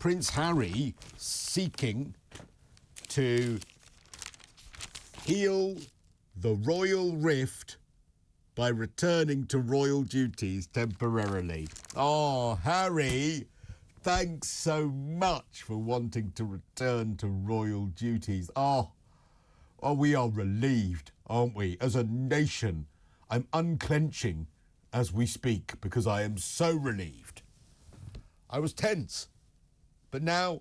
Prince Harry seeking to heal the royal rift by returning to royal duties temporarily. Oh, Harry, thanks so much for wanting to return to royal duties. Oh, we are relieved, aren't we? As a nation, I'm unclenching as we speak because I am so relieved. I was tense, but now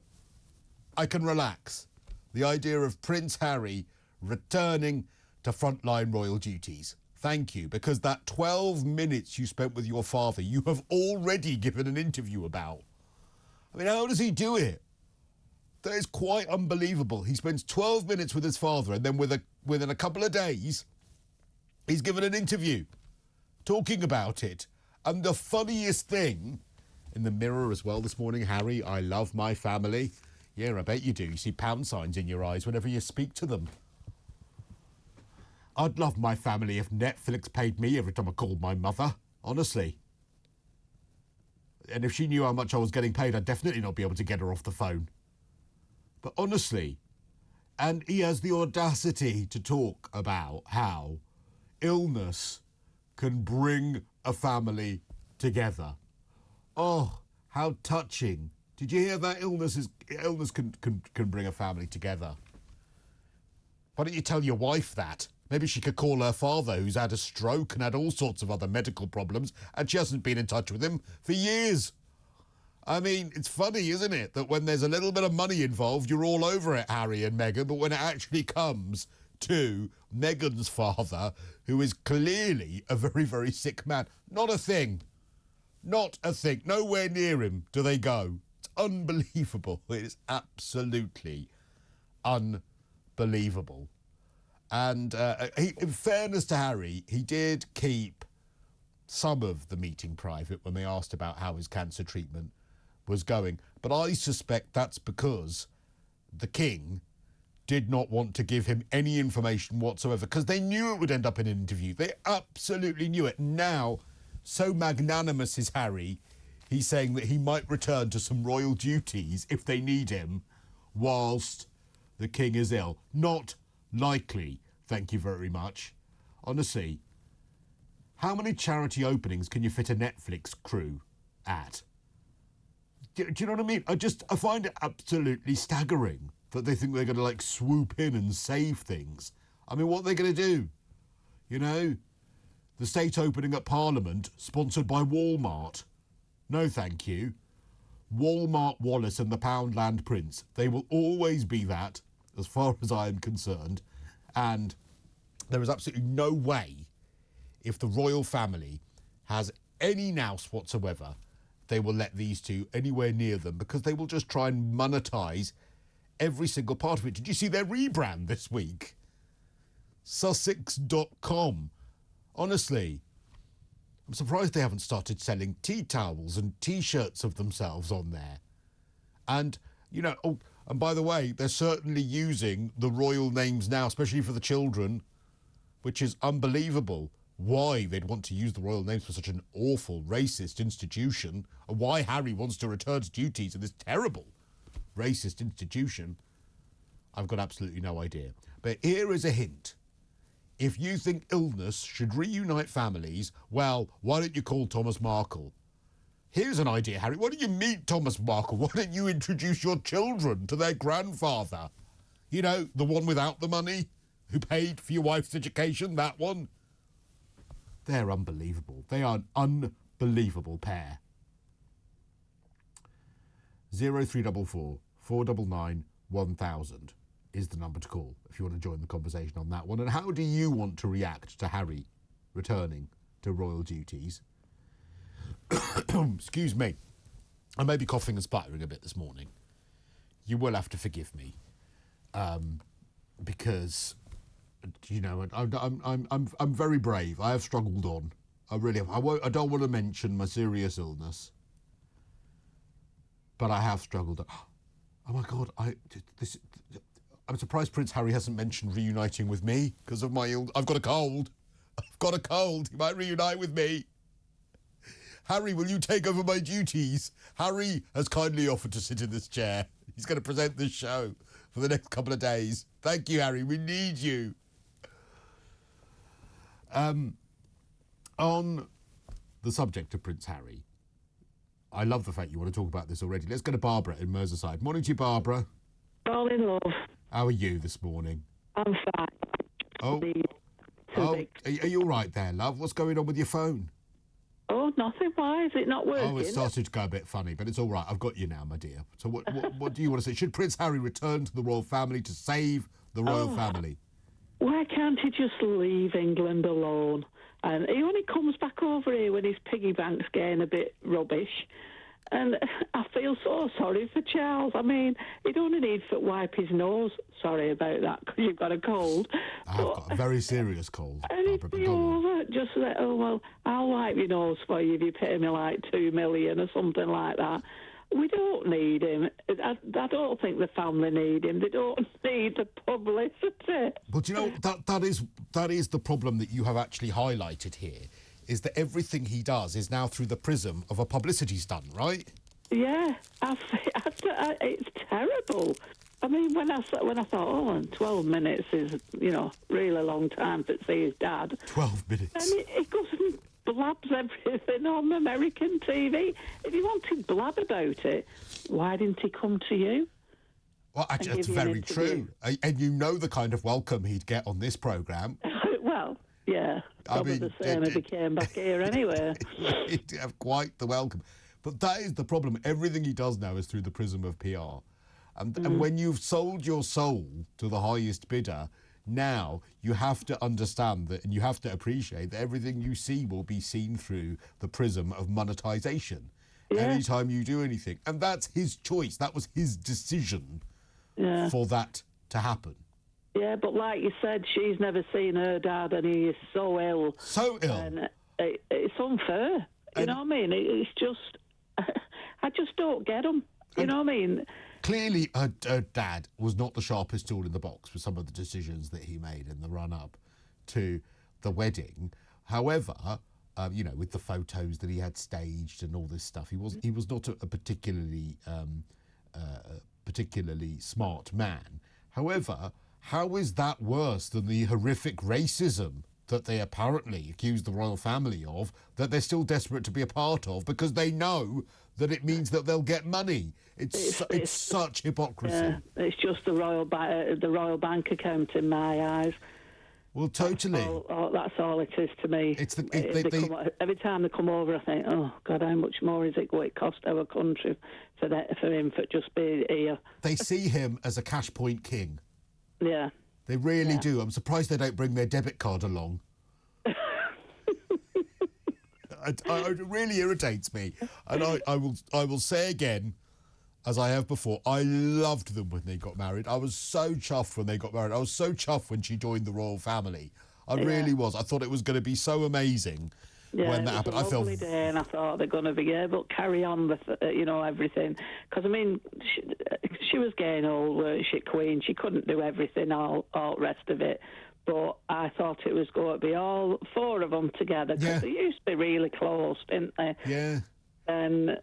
I can relax. The idea of Prince Harry returning to frontline royal duties. Thank you, because that 12 minutes you spent with your father, you have already given an interview about. I mean, how does he do it? That is quite unbelievable. He spends 12 minutes with his father, and then within a couple of days, he's given an interview talking about it. And the funniest thing, in the Mirror as well this morning, Harry, I love my family. Yeah, I bet you do. You see pound signs in your eyes whenever you speak to them. I'd love my family if Netflix paid me every time I called my mother, honestly. And if she knew how much I was getting paid, I'd definitely not be able to get her off the phone. But honestly, and he has the audacity to talk about how illness can bring a family together. Oh, how touching. Did you hear that? Illness can bring a family together. Why don't you tell your wife that? Maybe she could call her father, who's had a stroke and had all sorts of other medical problems, and she hasn't been in touch with him for years. I mean, it's funny, isn't it, that when there's a little bit of money involved, you're all over it, Harry and Meghan, but when it actually comes to Meghan's father, who is clearly a very, very sick man, not a thing. Not a thing. Nowhere near him do they go. It's unbelievable. It is absolutely unbelievable. And in fairness to Harry, he did keep some of the meeting private when they asked about how his cancer treatment was going. But I suspect that's because the king did not want to give him any information whatsoever, because they knew it would end up in an interview. They absolutely knew it. Now, so magnanimous is Harry, he's saying that he might return to some royal duties if they need him whilst the king is ill. Not likely, thank you very much. Honestly, how many charity openings can you fit a Netflix crew at? Do you know what I mean? I find it absolutely staggering that they think they're going to, like, swoop in and save things. I mean, what are they going to do? You know? The state opening at Parliament, sponsored by Walmart. No, thank you. Walmart Wallace and the Poundland Prince. They will always be that, as far as I am concerned. And there is absolutely no way, if the royal family has any nous whatsoever, they will let these two anywhere near them, because they will just try and monetize every single part of it. Did you see their rebrand this week? Sussex.com. Honestly, I'm surprised they haven't started selling tea towels and T-shirts of themselves on there. And, you know, oh, and by the way, they're certainly using the royal names now, especially for the children, which is unbelievable. Why they'd want to use the royal names for such an awful, racist institution, and why Harry wants to return to duties in this terrible, racist institution, I've got absolutely no idea. But here is a hint. If you think illness should reunite families, well, why don't you call Thomas Markle? Here's an idea, Harry. Why don't you meet Thomas Markle? Why don't you introduce your children to their grandfather? You know, the one without the money, who paid for your wife's education, that one. They're unbelievable. They are an unbelievable pair. 0344 499 1000 is the number to call if you want to join the conversation on that one. And how do you want to react to Harry returning to royal duties? Excuse me. I may be coughing and sputtering a bit this morning. You will have to forgive me, because, you know, I'm very brave. I have struggled on. I really have. I don't want to mention my serious illness, but I have struggled on. Oh my God! I'm surprised Prince Harry hasn't mentioned reuniting with me because of my I've got a cold. I've got a cold. He might reunite with me. Harry, will you take over my duties? Harry has kindly offered to sit in this chair. He's going to present this show for the next couple of days. Thank you, Harry. We need you. On the subject of Prince Harry, I love the fact you want to talk about this already. Let's go to Barbara in Merseyside. Morning to you, Barbara. Darling love. How are you this morning? I'm fine. Are you all right there, love? What's going on with your phone? Oh, nothing. Why is it not working? Oh, it started to go a bit funny, but it's all right. I've got you now, my dear. So what do you want to say? Should Prince Harry return to the royal family to save the royal family? Why can't he just leave England alone? And he only comes back over here when his piggy bank's getting a bit rubbish. And I feel so sorry for Charles. I mean, he'd only need to wipe his nose. Sorry about that, because you've got a cold. I've got a very serious cold. And he'd be over, just like, oh, well, I'll wipe your nose for you if you pay me like $2 million or something like that. We don't need him. I don't think the family need him. They don't need the publicity. But you know, that is the problem that you have actually highlighted here, is that everything he does is now through the prism of a publicity stunt, right? Yeah, it's terrible. I mean, when I thought, oh, and 12 minutes is, really long time to see his dad. 12 minutes. And he goes and blabs everything on American TV. If he wanted to blab about it, why didn't he come to you? Well, actually, that's very true. And you know the kind of welcome he'd get on this programme. Well, yeah, probably the same if he came back here anyway. He'd have quite the welcome. But that is the problem. Everything he does now is through the prism of PR. And when you've sold your soul to the highest bidder, now you have to understand that, and you have to appreciate that everything you see will be seen through the prism of monetization. Yeah. Anytime you do anything. And that's his choice. That was his decision for that to happen. Yeah, but like you said, she's never seen her dad and he is so ill. So ill. And it's unfair. You know what I mean? It's just... I just don't get him. You know what I mean? Clearly, her dad was not the sharpest tool in the box with some of the decisions that he made in the run-up to the wedding. However, with the photos that he had staged and all this stuff, he was not a particularly smart man. However, how is that worse than the horrific racism that they apparently accused the royal family of, that they're still desperate to be a part of because they know that it means that they'll get money? It's such hypocrisy. Yeah, it's just the royal bank account in my eyes. Well, totally. That's all it is to me. Every time they come over, I think, oh God, how much more is it going to cost our country for him to just be here? They see him as a cash point king. Yeah. They really do. I'm surprised they don't bring their debit card along. It really irritates me. And I will say again, as I have before, I loved them when they got married. I was so chuffed when they got married. I was so chuffed when she joined the royal family. I really was. I thought it was going to be so amazing when that happened. I felt a lovely day, and I thought they're going to be able to carry on with everything. Because I mean, she was getting old, weren't she, Queen? She couldn't do everything, all rest of it. But I thought it was going to be all four of them together, because they used to be really close, didn't they? Yeah. And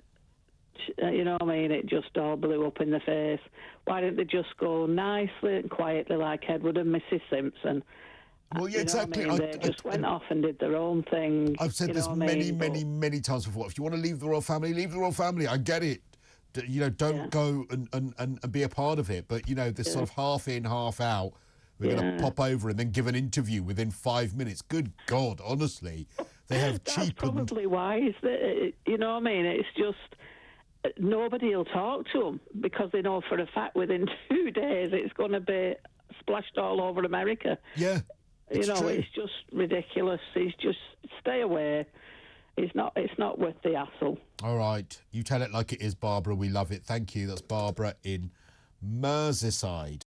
you know what I mean? It just all blew up in the face. Why didn't they just go nicely and quietly like Edward and Mrs. Simpson? Well, yeah, exactly. They just went off and did their own thing. I've said this many times before. If you want to leave the royal family, leave the royal family. I get it. Don't go and be a part of it. But, this sort of half in, half out, we're going to pop over and then give an interview within 5 minutes. Good God, honestly. They have cheapened... That's probably why. You know what I mean? It's just... Nobody will talk to them because they know for a fact within 2 days it's going to be splashed all over America. Yeah. It's just ridiculous. It's just stay away. It's not worth the hassle. All right. You tell it like it is, Barbara. We love it. Thank you. That's Barbara in Merseyside.